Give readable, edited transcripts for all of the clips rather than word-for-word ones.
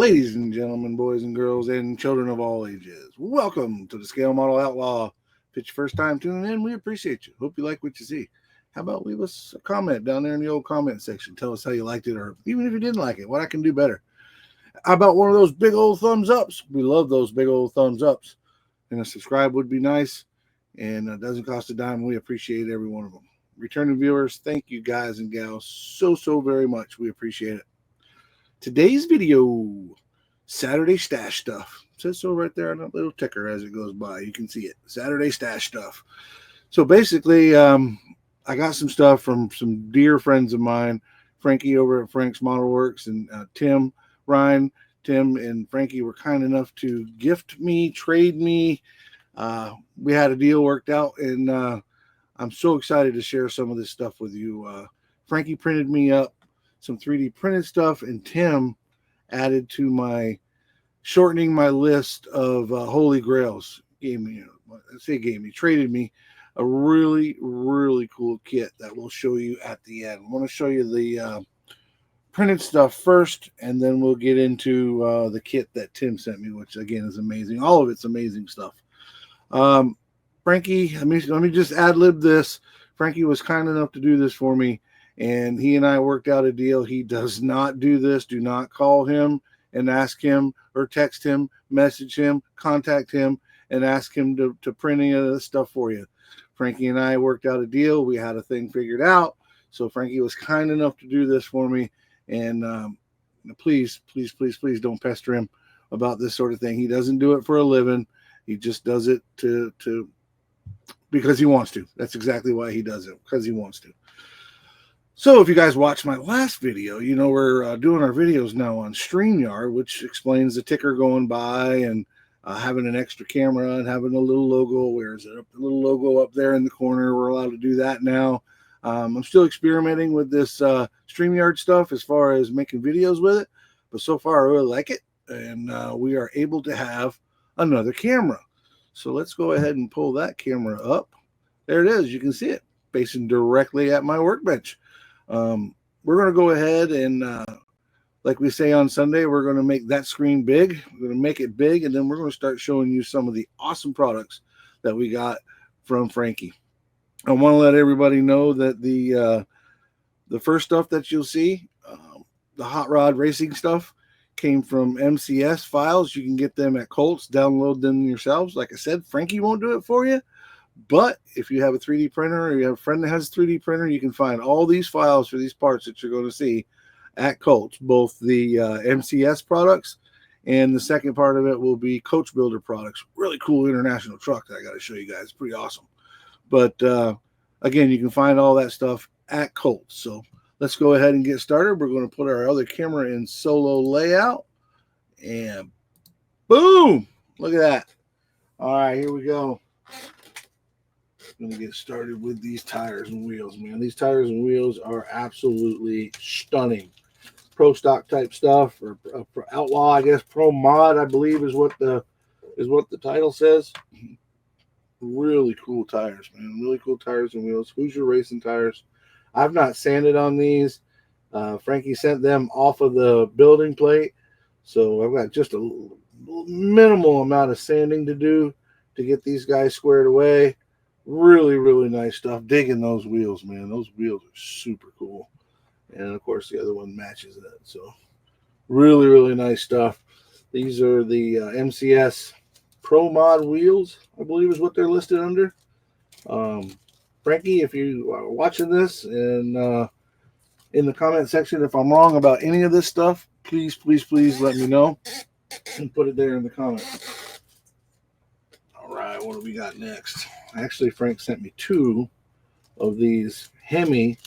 Ladies and gentlemen, boys and girls, and children of all ages, welcome to the Scale Model Outlaw. If it's your first time tuning in, we appreciate you. Hope you like what you see. How about leave us a comment down there in the old comment section. Tell us how you liked it, or even if you didn't like it, what I can do better. How about one of those big old thumbs ups? We love those big old thumbs ups. And a subscribe would be nice, and it doesn't cost a dime. We appreciate every one of them. Returning viewers, thank you guys and gals so very much. We appreciate it. Today's video, Saturday stash stuff. It says so right there on that little ticker as it goes by. You can see it. Saturday stash stuff. So basically, I got some stuff from some dear friends of mine, Frankie over at Frank's Model Works, and Tim, Ryan. Tim and Frankie were kind enough to gift me, trade me. We had a deal worked out, and I'm so excited to share some of this stuff with you. Frankie printed me up some 3D printed stuff, and Tim added to my shortening my list of holy grails. Traded me a really cool kit that we'll show you at the end. I want to show you the printed stuff first, and then we'll get into the kit that Tim sent me, which again is amazing. All of it's amazing stuff. Frankie, let me just ad-lib this. Frankie was kind enough to do this for me, and he and I worked out a deal. He does not do this. Do not call him and ask him, or text him, message him, contact him, and ask him to print any of this stuff for you. Frankie and I worked out a deal. We had a thing figured out. So Frankie was kind enough to do this for me. And please don't pester him about this sort of thing. He doesn't do it for a living. He just does it because he wants to. That's exactly why he does it, because he wants to. So if you guys watched my last video, you know we're doing our videos now on StreamYard, which explains the ticker going by and having an extra camera and having a little logo. Where is it? A little logo up there in the corner. We're allowed to do that now. I'm still experimenting with this StreamYard stuff as far as making videos with it, but so far I really like it, and we are able to have another camera. So let's go ahead and pull that camera up. There it is. You can see it facing directly at my workbench. We're going to go ahead and, like we say on Sunday, we're going to make that screen big. We're going to make it big, and then we're going to start showing you some of the awesome products that we got from Frankie. I want to let everybody know that the first stuff that you'll see, the hot rod racing stuff, came from MCS files. You can get them at Colts, download them yourselves. Like I said, Frankie won't do it for you. But if you have a 3D printer, or you have a friend that has a 3D printer, you can find all these files for these parts that you're going to see at Colts, both the MCS products, and the second part of it will be Coach Builder products. Really cool international truck that I got to show you guys. Pretty awesome. But again, you can find all that stuff at Colts. So let's go ahead and get started. We're going to put our other camera in solo layout, and boom! Look at that. All right, here we go. Going to get started with these tires and wheels, man. These tires and wheels are absolutely stunning. Pro stock type stuff, or outlaw, I guess. Pro mod, I believe, is what the title says. Really cool tires, man. Really cool tires and wheels. Hoosier Racing tires. I've not sanded on these. Frankie sent them off of the building plate, so I've got just a minimal amount of sanding to do to get these guys squared away. Really nice stuff. Digging those wheels, man. Those wheels are super cool. And of course the other one matches that. So really nice stuff. These are the MCS Pro Mod wheels, I believe is what they're listed under. Frankie, if you are watching this, and in the comment section, if I'm wrong about any of this stuff, please let me know and put it there in the comments. All right, what do we got next? Actually, Frank sent me two of these Hemi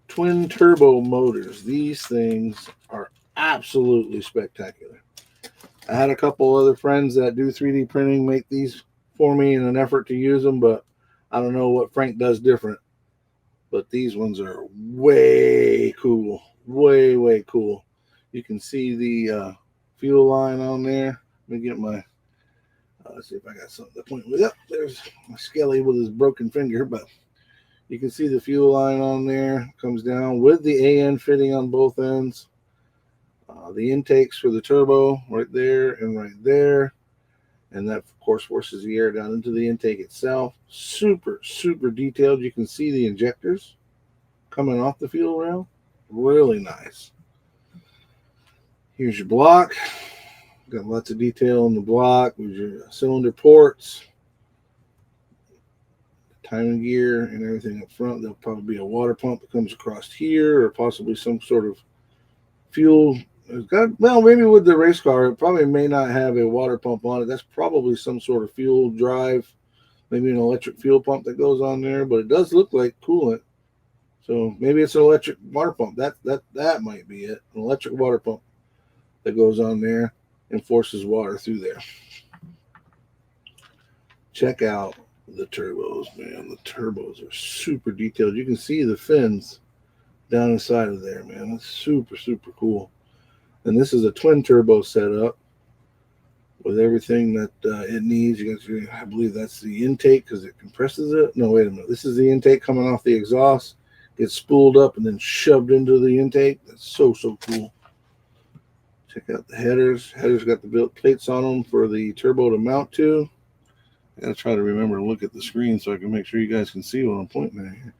twin turbo motors. These things are absolutely spectacular. I had a couple other friends that do 3D printing make these for me in an effort to use them, but I don't know what Frank does different. But these ones are way cool. Way cool. You can see the fuel line on there. Let me get my let's see if I got something to point with. Yep, there's my Skelly with his broken finger, but you can see the fuel line on there. Comes down with the AN fitting on both ends. The intakes for the turbo right there and right there. And that, of course, forces the air down into the intake itself. Super, super detailed. You can see the injectors coming off the fuel rail. Really nice. Here's your block. Got lots of detail on the block. There's your cylinder ports, timing gear, and everything up front. There'll probably be a water pump that comes across here, or possibly some sort of fuel. It's got, well, maybe with the race car, it probably may not have a water pump on it. That's probably some sort of fuel drive, maybe an electric fuel pump that goes on there, but it does look like coolant. So maybe it's an electric water pump. That might be it. An electric water pump that goes on there and forces water through there. Check out the turbos, man. The turbos are super detailed. You can see the fins down inside of there, man. That's super, super cool. And this is a twin turbo setup with everything that it needs. You guys, I believe that's the intake because it compresses it. No, wait a minute. This is the intake coming off the exhaust. Gets spooled up and then shoved into the intake. That's so, so cool. Check out the headers. Headers got the built plates on them for the turbo to mount to. I gotta try to remember to look at the screen so I can make sure you guys can see what I'm pointing at here.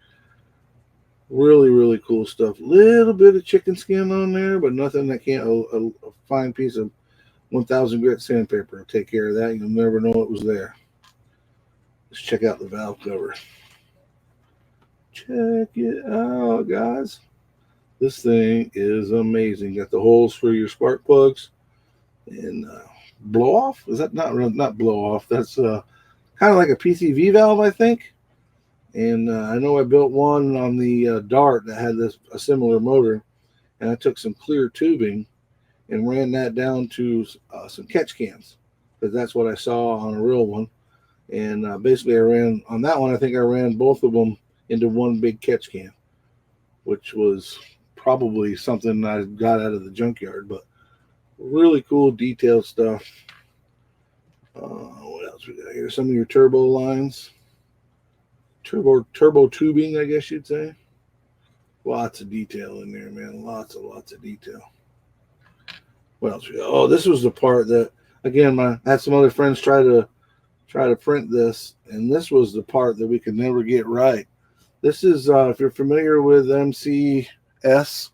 Really, really cool stuff. Little bit of chicken skin on there, but nothing that can't, a fine piece of 1000 grit sandpaper will take care of that. You'll never know it was there. Let's check out the valve cover. Check it out, guys. This thing is amazing. Got the holes for your spark plugs and blow off. Is that not blow off? That's kind of like a PCV valve, I think. And I know I built one on the Dart that had a similar motor, and I took some clear tubing and ran that down to some catch cans because that's what I saw on a real one. And basically, I ran on that one. I think I ran both of them into one big catch can, which was probably something I got out of the junkyard. But really cool detailed stuff. What else we got here? Some of your turbo lines. Turbo tubing, I guess you'd say. Lots of detail in there, man. Lots of detail. What else we got? Oh, this was the part that, again, I had some other friends try to print this, and this was the part that we could never get right. This is, if you're familiar with MCS,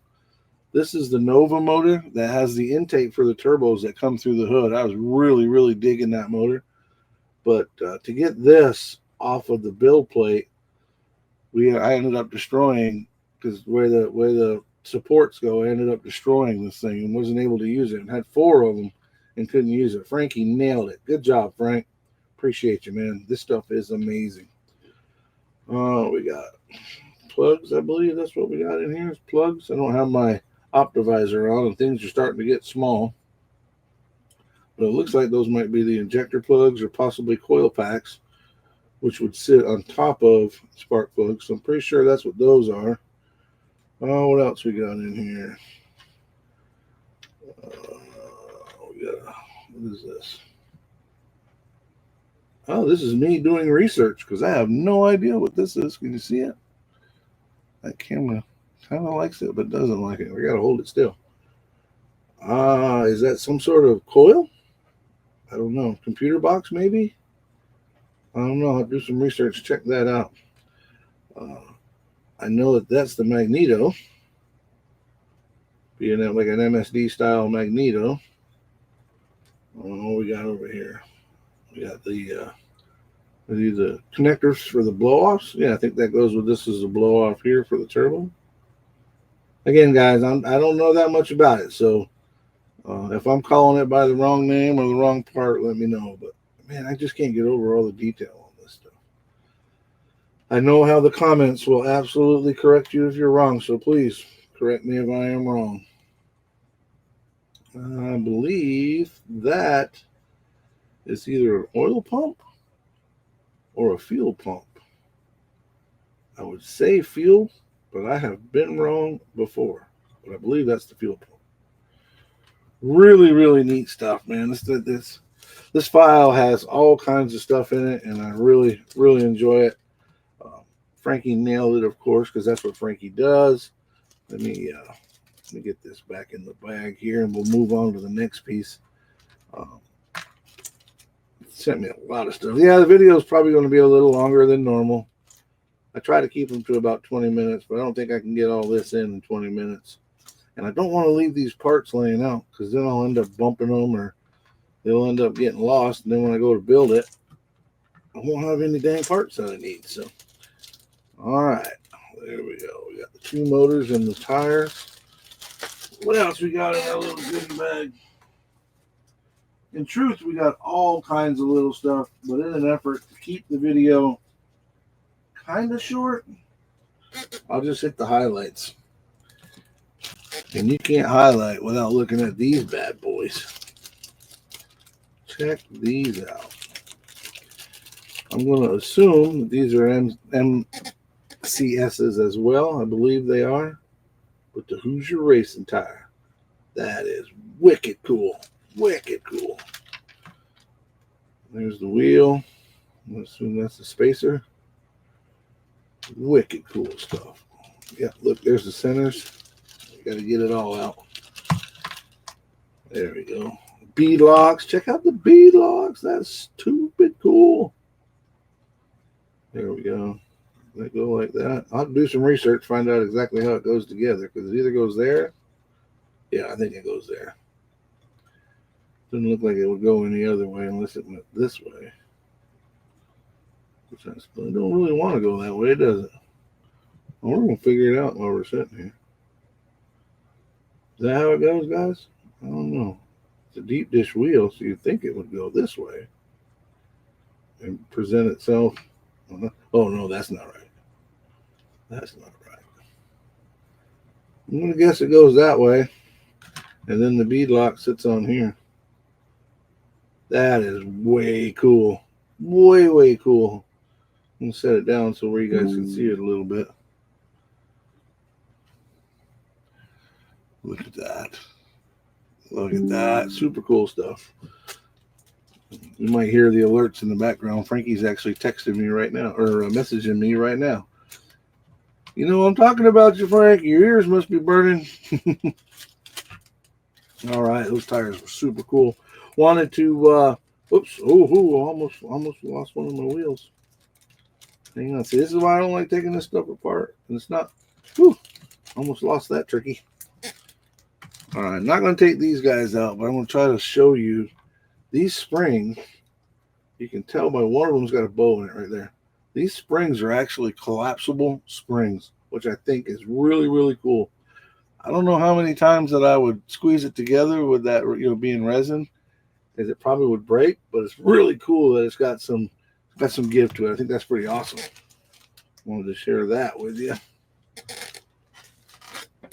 this is the Nova motor that has the intake for the turbos that come through the hood. I was really, really digging that motor. But to get this off of the build plate, I ended up destroying, because where the supports go, I ended up destroying this thing and wasn't able to use it, and had 4 of them and couldn't use it. Frankie nailed it. Good job, Frank. Appreciate you, man. This stuff is amazing. We got plugs, I believe that's what we got in here is plugs. I don't have my optivisor on and things are starting to get small, but it looks like those might be the injector plugs or possibly coil packs, which would sit on top of spark plugs. So I'm pretty sure that's what those are. What else we got in here? What is this? Oh, this is me doing research because I have no idea what this is. Can you see it? That camera kind of likes it, but doesn't like it. We got to hold it still. Is that some sort of coil? I don't know. Computer box, maybe? I don't know. I'll do some research. Check that out. I know that's the magneto. Being like an MSD style magneto. What we got over here? We got the connectors for the blow-offs. Yeah, I think that goes with this is a blow-off here for the turbo. Again, guys, I don't know that much about it, so if I'm calling it by the wrong name or the wrong part, let me know. But, man, I just can't get over all the detail on this stuff. I know how the comments will absolutely correct you if you're wrong, so please correct me if I am wrong. I believe that is either an oil pump or a fuel pump. I would say fuel, but I have been wrong before. But I believe that's the fuel pump. Really, really neat stuff, man. This file has all kinds of stuff in it, and I really, really enjoy it. Frankie nailed it, of course, because that's what Frankie does. Let me Let me get this back in the bag here, and we'll move on to the next piece. Sent me a lot of stuff. Yeah, the video is probably going to be a little longer than normal. I try to keep them to about 20 minutes, but I don't think I can get all this in 20 minutes. And I don't want to leave these parts laying out, because then I'll end up bumping them, or they'll end up getting lost. And then when I go to build it, I won't have any dang parts that I need. So, all right, there we go. We got the 2 motors and the tires. What else we got in our little goodie bag? In truth, we got all kinds of little stuff, but in an effort to keep the video kind of short, I'll just hit the highlights. And you can't highlight without looking at these bad boys. Check these out. I'm going to assume that these are MCSs as well. I believe they are. With the Hoosier Racing tire. That is wicked cool. Wicked cool. There's the wheel. I assume that's the spacer. Wicked cool stuff. Yeah, look, there's the centers. Got to get it all out. There we go. Bead locks. Check out the bead locks. That's stupid cool. There we go. Let it go like that. I'll do some research, find out exactly how it goes together, because it either goes there. Yeah, I think it goes there. Doesn't look like it would go any other way unless it went this way. Which I don't really want to go that way, does it? Well, we're going to figure it out while we're sitting here. Is that how it goes, guys? I don't know. It's a deep dish wheel, so you'd think it would go this way and present itself. Oh, no, that's not right. That's not right. I'm going to guess it goes that way, and then the bead lock sits on here. That is way cool. Way, way cool. I'm going to set it down so where you guys can see it a little bit. Look at that. Look at that. Super cool stuff. You might hear the alerts in the background. Frankie's actually texting me right now, or messaging me right now. You know, I'm talking about you, Frank. Your ears must be burning. All right, those tires were super cool. Wanted to, oops, almost lost one of my wheels. Hang on, see, this is why I don't like taking this stuff apart. And it's not, almost lost that turkey. All right, I'm not going to take these guys out, but I'm going to try to show you these springs. You can tell by one of them's got a bow in it right there. These springs are actually collapsible springs, which I think is really, really cool. I don't know how many times that I would squeeze it together with that, being resin, because it probably would break, but it's really cool that it's got some give to it. I think that's pretty awesome. Wanted to share that with you.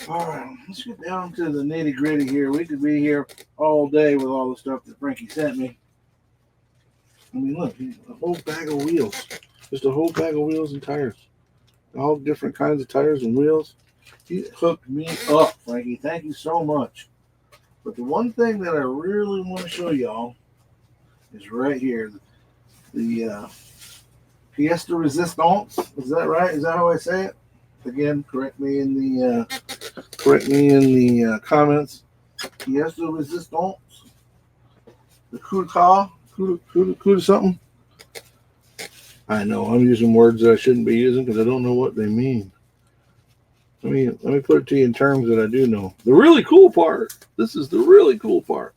All right, let's get down to the nitty gritty here. We could be here all day with all the stuff that Frankie sent me. I mean, look, a whole bag of wheels. Just a whole bag of wheels and tires. All different kinds of tires and wheels. He hooked me up, Frankie. Thank you so much. But the one thing that I really want to show y'all is right here. The Piesta Resistance. Is that right? Is that how I say it? Again, correct me in the comments. Piesta Resistance. The Kuda something. I know I'm using words that I shouldn't be using because I don't know what they mean. Let me put it to you in terms that I do know. The really cool part. This is the really cool part.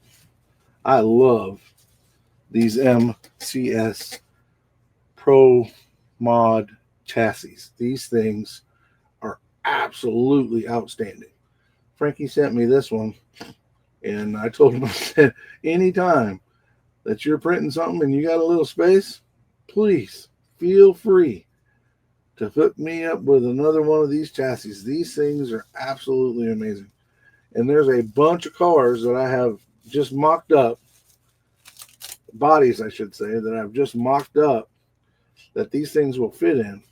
I love these MCS Pro Mod chassis. These things are absolutely outstanding. Frankie sent me this one, and I told him, I said, anytime that you're printing something and you got a little space, please feel free to hook me up with another one of these chassis. These things are absolutely amazing. And there's a bunch of cars that I have just mocked up, bodies I should say, that I've just mocked up that these things will fit in.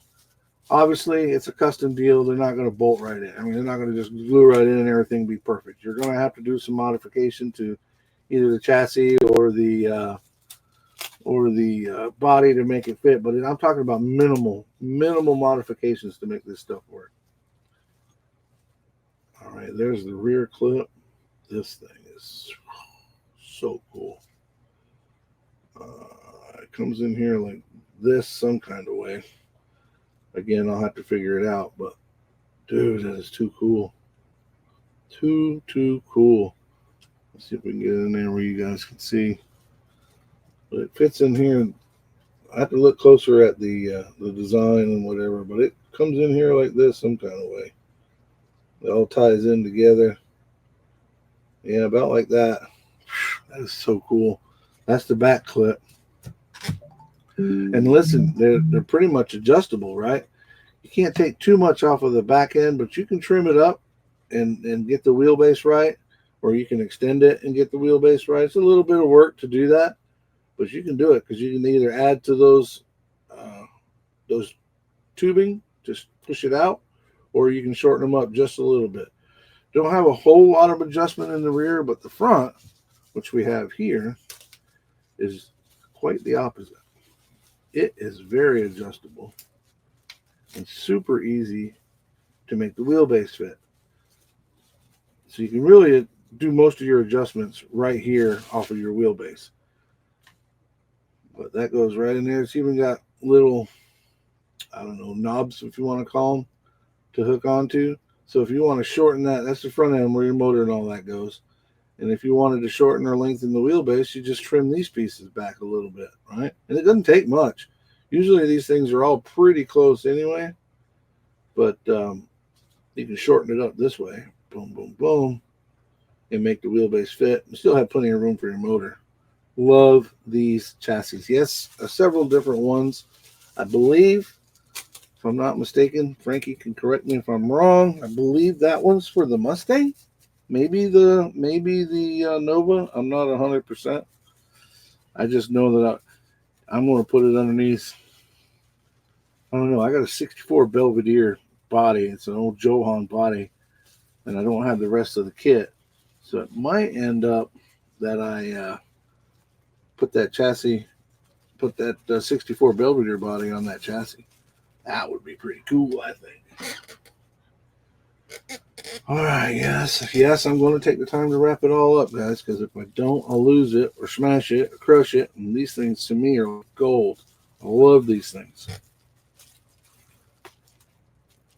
Obviously, it's a custom deal. They're not going to bolt right in. I mean, they're not going to just glue right in and everything be perfect. You're going to have to do some modification to either the chassis or the body to make it fit. But I'm talking about minimal modifications to make this stuff work. All All right, there's the rear clip. This thing is so cool. It comes in here like this some kind of way. Again, I'll have to figure it out, but dude, that is too cool. Too cool. Let's see if we can get it in there where you guys can see. But it fits in here. I have to look closer at the design and whatever, but it comes in here like this some kind of way. It all ties in together. Yeah, about like that. That is so cool. That's the back clip. And listen, they're pretty much adjustable, right? You can't take too much off of the back end, but you can trim it up and get the wheelbase right, or you can extend it and get the wheelbase right. It's a little bit of work to do that, but you can do it because you can either add to those tubing, just push it out, or you can shorten them up just a little bit. Don't have a whole lot of adjustment in the rear, but the front, which we have here, is quite the opposite. It is very adjustable and super easy to make the wheelbase fit. So you can really do most of your adjustments right here off of your wheelbase. But that goes right in there. It's even got little, I don't know, knobs, if you want to call them, to hook onto. So if you want to shorten that, that's the front end where your motor and all that goes. And if you wanted to shorten or lengthen the wheelbase, you just trim these pieces back a little bit, right? And it doesn't take much. Usually these things are all pretty close anyway, but you can shorten it up this way. Boom, boom, boom, and make the wheelbase fit. You still have plenty of room for your motor. Love these chassis. Yes, several different ones. I believe, if I'm not mistaken, Frankie can correct me if I'm wrong, I believe that one's for the Mustang. Maybe the Nova. I'm not 100%. I just know that I'm going to put it underneath. I don't know. I got a 64 Belvedere body. It's an old Johan body, and I don't have the rest of the kit. So it might end up that I put that 64 Belvedere body on that chassis. That would be pretty cool, I think. All right, yes, I'm going to take the time to wrap it all up, guys, because if I don't, I'll lose it or smash it or crush it. And these things, to me, are gold. I love these things.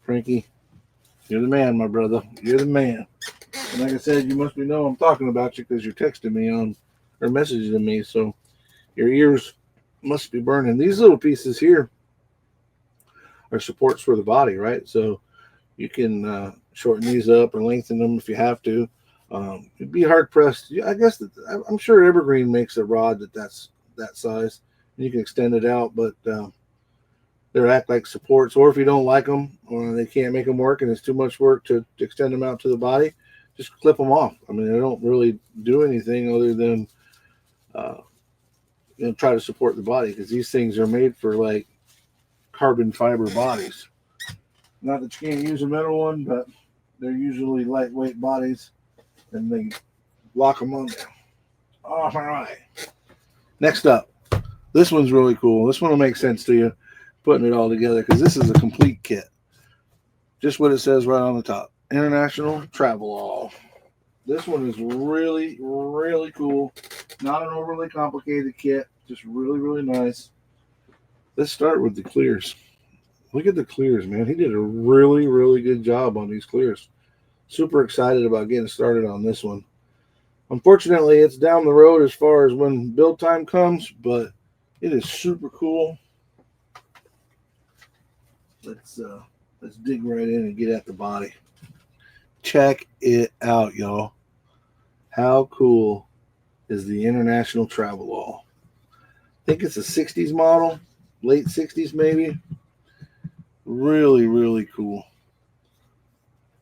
Frankie, you're the man, my brother. You're the man. And like I said, you must know I'm talking about you because you're texting me or messaging me, so your ears must be burning. These little pieces here are supports for the body, right? So you can shorten these up or lengthen them if you have to. You'd be hard pressed. I guess I'm sure Evergreen makes a rod that's that size. You can extend it out, but they act like supports. Or if you don't like them or they can't make them work and it's too much work to extend them out to the body, just clip them off. I mean, they don't really do anything other than try to support the body, because these things are made for like carbon fiber bodies. Not that you can't use a metal one, but they're usually lightweight bodies, and they lock them on there. All right. Next up, this one's really cool. This one will make sense to you, putting it all together, because this is a complete kit. Just what it says right on the top. International Travel All. This one is really, really cool. Not an overly complicated kit. Just really, really nice. Let's start with the clears. Look at the clears, man. He did a really, really good job on these clears. Super excited about getting started on this one. Unfortunately, it's down the road as far as when build time comes, but it is super cool. Let's dig right in and get at the body. Check it out, y'all. How cool is the International Travel All? I think it's a 60s model, late 60s maybe. Really, really cool.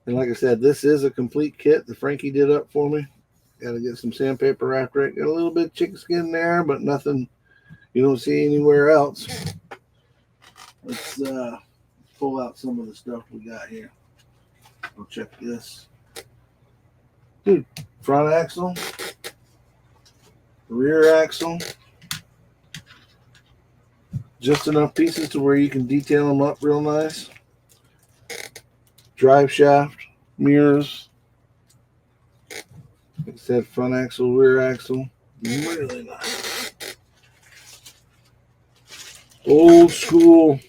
And like I said, this is a complete kit that Frankie did up for me. Got to get some sandpaper after it. Got a little bit of chicken skin there, but nothing you don't see anywhere else. Let's pull out some of the stuff we got here. I'll check this. Dude, front axle, rear axle. Just enough pieces to where you can detail them up real nice. Drive shaft, mirrors, that front axle, rear axle. Really nice. Old school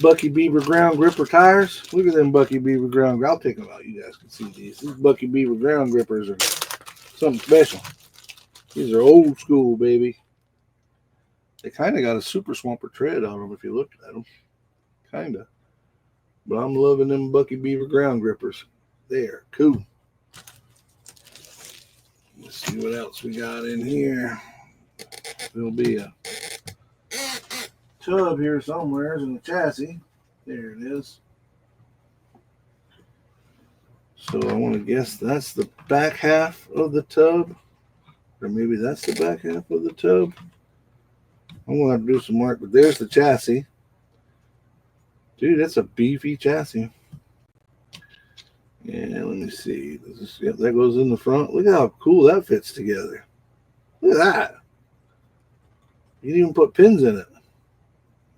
Bucky Beaver ground gripper tires. Look at them Bucky Beaver ground. I'll take them out. You guys can see these. These Bucky Beaver ground grippers are something special. These are old school, baby. They kind of got a super swamper tread on them if you looked at them. Kind of. But I'm loving them Bucky Beaver ground grippers. They are cool. Let's see what else we got in here. There'll be a tub here somewhere in the chassis. There it is. So I want to guess that's the back half of the tub. Or maybe that's the back half of the tub. I'm going to have to do some work, but there's the chassis. Dude, that's a beefy chassis. And let me see. Yep, that goes in the front. Look how cool that fits together. Look at that. You can even put pins in it.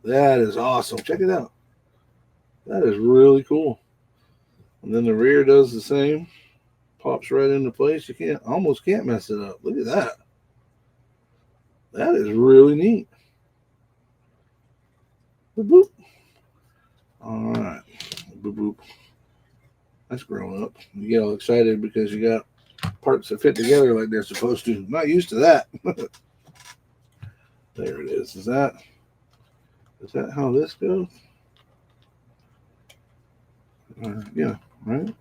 That is awesome. Check it out. That is really cool. And then the rear does the same. Pops right into place. You almost can't mess it up. Look at that. That is really neat. Boop, boop. All right. Boop, boop. That's growing up. You get all excited because you got parts that fit together like they're supposed to. I'm not used to that. There it is. Is that how this goes? Yeah, right?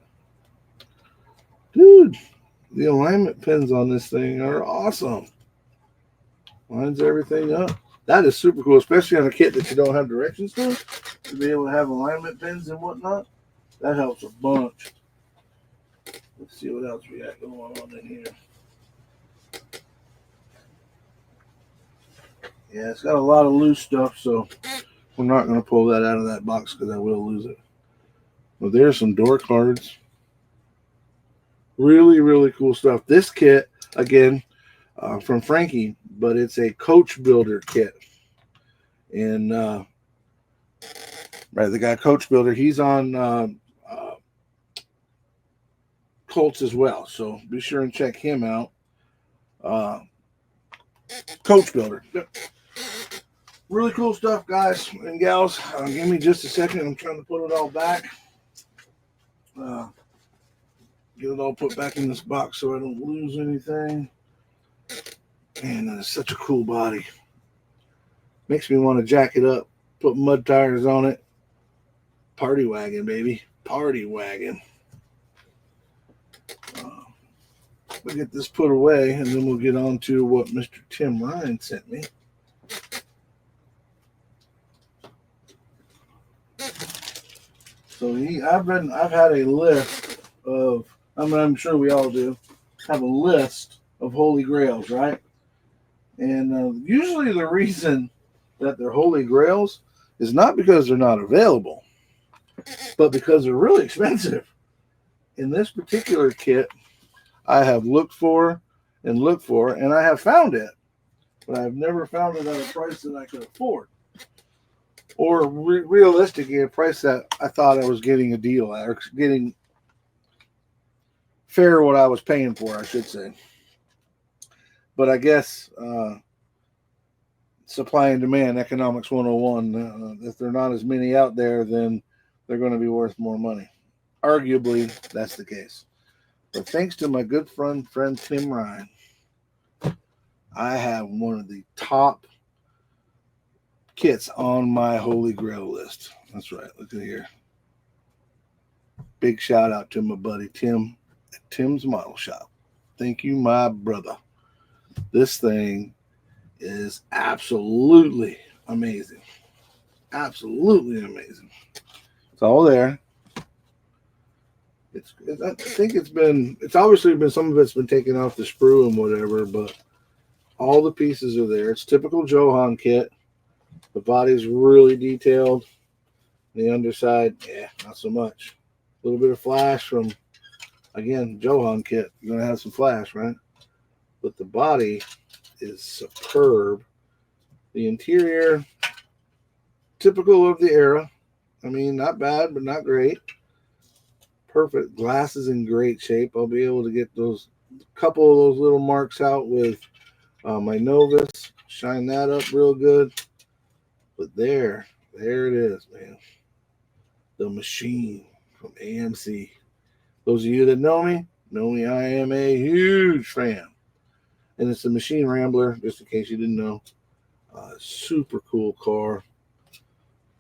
Dude, the alignment pins on this thing are awesome. Lines everything up. That is super cool, especially on a kit that you don't have directions to be able to have alignment pins and whatnot. That helps a bunch. Let's see what else we got going on in here. Yeah, it's got a lot of loose stuff, so we're not going to pull that out of that box because I will lose it. Well, there's some door cards. Really, really cool stuff. This kit, again, from Frankie, but it's a coach builder kit. And right, the guy Coach Builder, he's on Colts as well. So be sure and check him out. Coach Builder. Really cool stuff, guys and gals. Give me just a second. I'm trying to put it all back. Get it all put back in this box so I don't lose anything. Man, that is such a cool body. Makes me want to jack it up, put mud tires on it. Party wagon, baby. Party wagon. We'll get this put away, and then we'll get on to what Mr. Tim Ryan sent me. So I've had a list of, I'm sure we all do, have a list of Holy Grails, right? And usually the reason that they're Holy Grails is not because they're not available, but because they're really expensive. In this particular kit, I have looked for, and I have found it, but I've never found it at a price that I could afford. Or realistically, a price that I thought I was getting a deal at, or getting fair what I was paying for, I should say. But I guess supply and demand, economics 101, if there are not as many out there, then they're going to be worth more money. Arguably, that's the case. But thanks to my good friend Tim Ryan, I have one of the top kits on my Holy Grail list. That's right. Look at here. Big shout out to my buddy Tim at Tim's Model Shop. Thank you, my brother. This thing is absolutely amazing. Absolutely amazing. It's all there. I think it's obviously been, some of it's been taken off the sprue and whatever, but all the pieces are there. It's typical Johan kit. The body's really detailed. The underside, not so much. A little bit of flash from, again, Johan kit. You're going to have some flash, right? But the body is superb. The interior, typical of the era. I mean, not bad, but not great. Perfect. Glass is in great shape. I'll be able to get those a couple of those little marks out with my Novus. Shine that up real good. But there it is, man. The machine from AMC. Those of you that know me I am a huge fan. And it's the Machine Rambler, just in case you didn't know. Super cool car.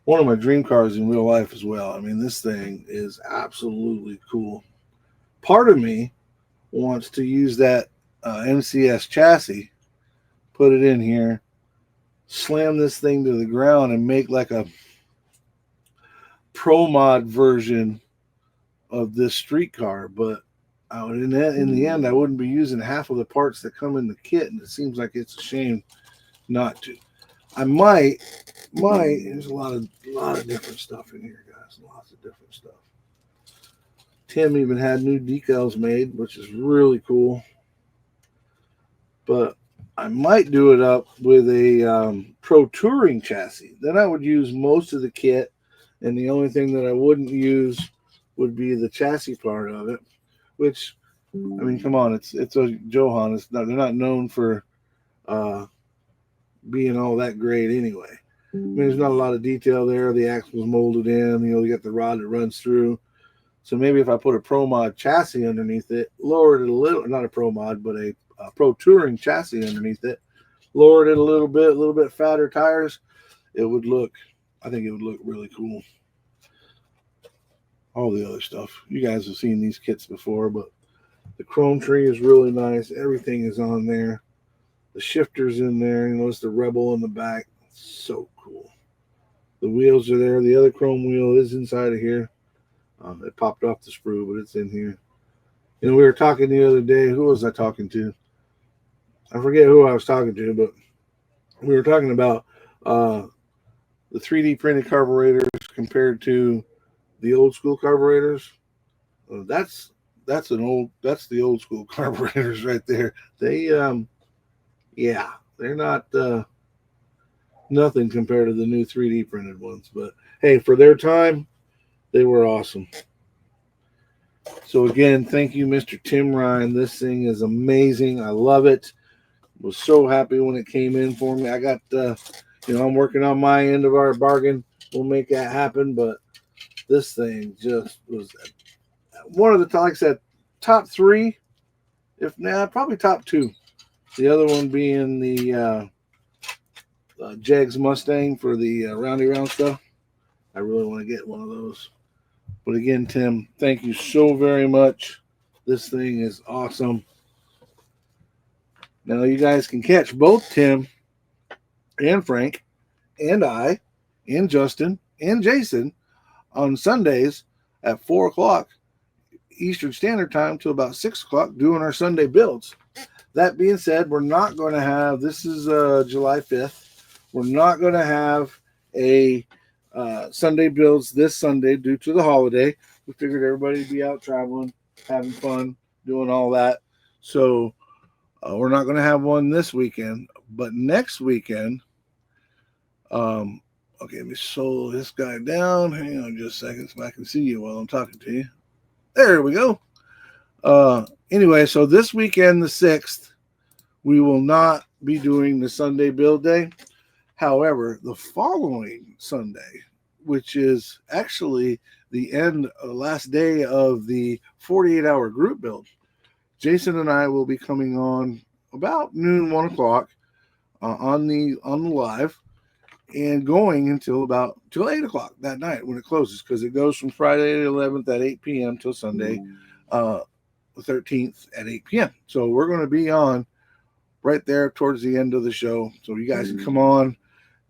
One of my dream cars in real life as well. I mean, this thing is absolutely cool. Part of me wants to use that MCS chassis, put it in here, slam this thing to the ground, and make like a pro mod version of this street car. But in the end, I wouldn't be using half of the parts that come in the kit, and it seems like it's a shame not to. I might. There's a lot of different stuff in here, guys. Lots of different stuff. Tim even had new decals made, which is really cool. But I might do it up with a Pro Touring chassis. Then I would use most of the kit, and the only thing that I wouldn't use would be the chassis part of it. Which, I mean, come on, it's a Johan. They're not known for being all that great anyway. I mean, there's not a lot of detail there. The axle's molded in. You got the rod that runs through. So maybe if I put a Pro Mod chassis underneath it, lowered it a little, not a Pro Mod, but a Pro Touring chassis underneath it, lowered it a little bit fatter tires, I think it would look really cool. All the other stuff. You guys have seen these kits before, but the chrome tree is really nice. Everything is on there. The shifter's in there. You notice the Rebel in the back. So cool. The wheels are there. The other chrome wheel is inside of here. It popped off the sprue, but it's in here. We were talking the other day. Who was I talking to? I forget who I was talking to, but we were talking about the 3D printed carburetors compared to the old school carburetors. That's the old school carburetors right there. They they're not nothing compared to the new 3D printed ones. But hey, for their time, they were awesome. So again, thank you, Mr. Tim Ryan. This thing is amazing. I love it. Was so happy when it came in for me. I got, I'm working on my end of our bargain. We'll make that happen. But this thing just was one of the, like I said, top three, if not, probably top two. The other one being the Jegs Mustang for the roundy round stuff. I really want to get one of those. But again, Tim, thank you so very much. This thing is awesome. Now you guys can catch both Tim and Frank and I and Justin and Jason on Sundays at 4 o'clock Eastern Standard Time till about 6 o'clock doing our Sunday builds. That being said, we're not going to have, this is July 5th, we're not going to have a Sunday builds this Sunday due to the holiday. We figured everybody would be out traveling, having fun, doing all that. So we're not going to have one this weekend, but next weekend, okay, let me slow this guy down. Hang on just a second so I can see you while I'm talking to you. There we go. Anyway, so this weekend, the 6th, we will not be doing the Sunday build day. However, the following Sunday, which is actually the last day of the 48-hour group build, Jason and I will be coming on about noon, 1 o'clock on the live, and going until 8 o'clock that night when it closes, because it goes from Friday the 11th at 8 p.m. till Sunday the 13th at 8 p.m. So we're going to be on right there towards the end of the show, so you guys can come on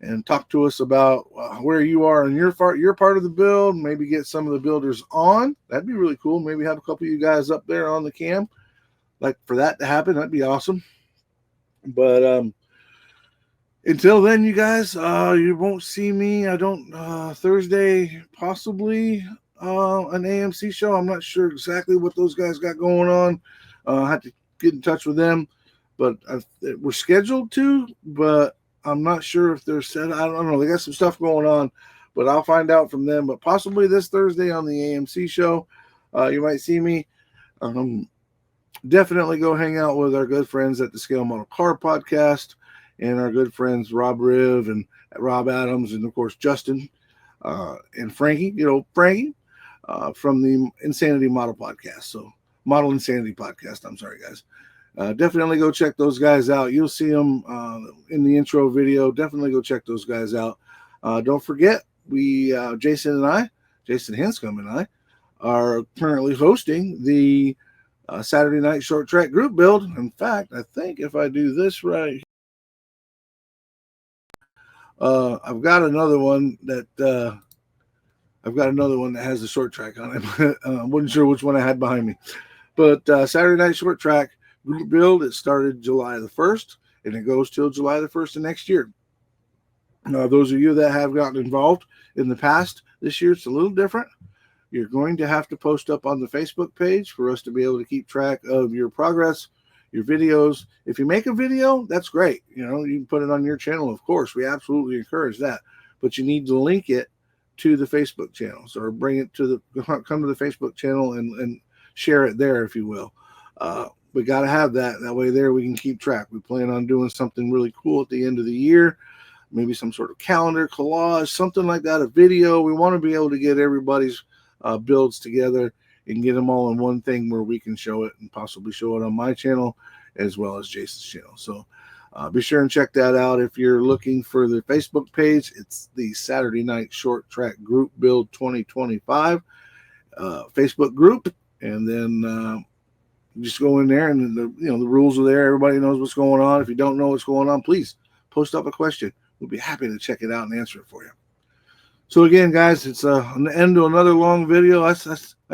and talk to us about where you are in your part of the build. Maybe get some of the builders on. That'd be really cool. Maybe have a couple of you guys up there on the cam. Like for that to happen, that'd be awesome. But until then, you guys, you won't see me. I don't Thursday, possibly an AMC show. I'm not sure exactly what those guys got going on. I have to get in touch with them, but we're scheduled to, but I'm not sure if they're set. I don't know. They got some stuff going on, but I'll find out from them. But possibly this Thursday on the AMC show, you might see me. definitely go hang out with our good friends at the Scale Model Car Podcast and our good friends Rob Riv and Rob Adams and, of course, Justin and Frankie. Frankie from the Insanity Model Podcast. So, Model Insanity Podcast. I'm sorry, guys. Definitely go check those guys out. You'll see them in the intro video. Definitely go check those guys out. Don't forget, Jason Henscomb and I, are currently hosting the Saturday night short track group build. In fact, I think if I do this right, I've got another one that has the short track on it. I wasn't sure which one I had behind me, but Saturday night short track group build. It started July the 1st, and it goes till July the 1st of next year. Those of you that have gotten involved in the past, this year it's a little different. You're going to have to post up on the Facebook page for us to be able to keep track of your progress, your videos. If you make a video, that's great. You can put it on your channel, of course. We absolutely encourage that. But you need to link it to the Facebook channels, or come to the Facebook channel and share it there, if you will. We got to have that. That way there we can keep track. We plan on doing something really cool at the end of the year. Maybe some sort of calendar, collage, something like that, a video. We want to be able to get everybody's builds together and get them all in one thing where we can show it and possibly show it on my channel as well as Jason's channel. So be sure and check that out. If you're looking for the Facebook page, it's the Saturday Night Short Track Group Build 2025 Facebook group. And then just go in there, and the rules are there. Everybody knows what's going on. If you don't know what's going on, please post up a question. We'll be happy to check it out and answer it for you. So again, guys, it's an end to another long video. I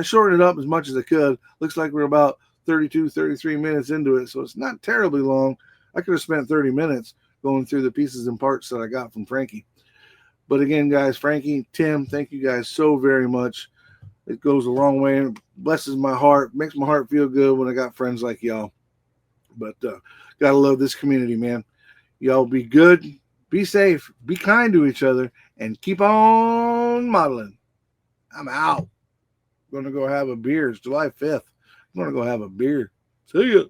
shortened it up as much as I could. Looks like we're about 32, 33 minutes into it, so it's not terribly long. I could have spent 30 minutes going through the pieces and parts that I got from Frankie. But again, guys, Frankie, Tim, thank you guys so very much. It goes a long way and blesses my heart, makes my heart feel good when I got friends like y'all. But gotta love this community, man. Y'all be good, be safe, be kind to each other, and keep on modeling. I'm out. I'm gonna go have a beer. It's July 5th. I'm gonna go have a beer. See ya.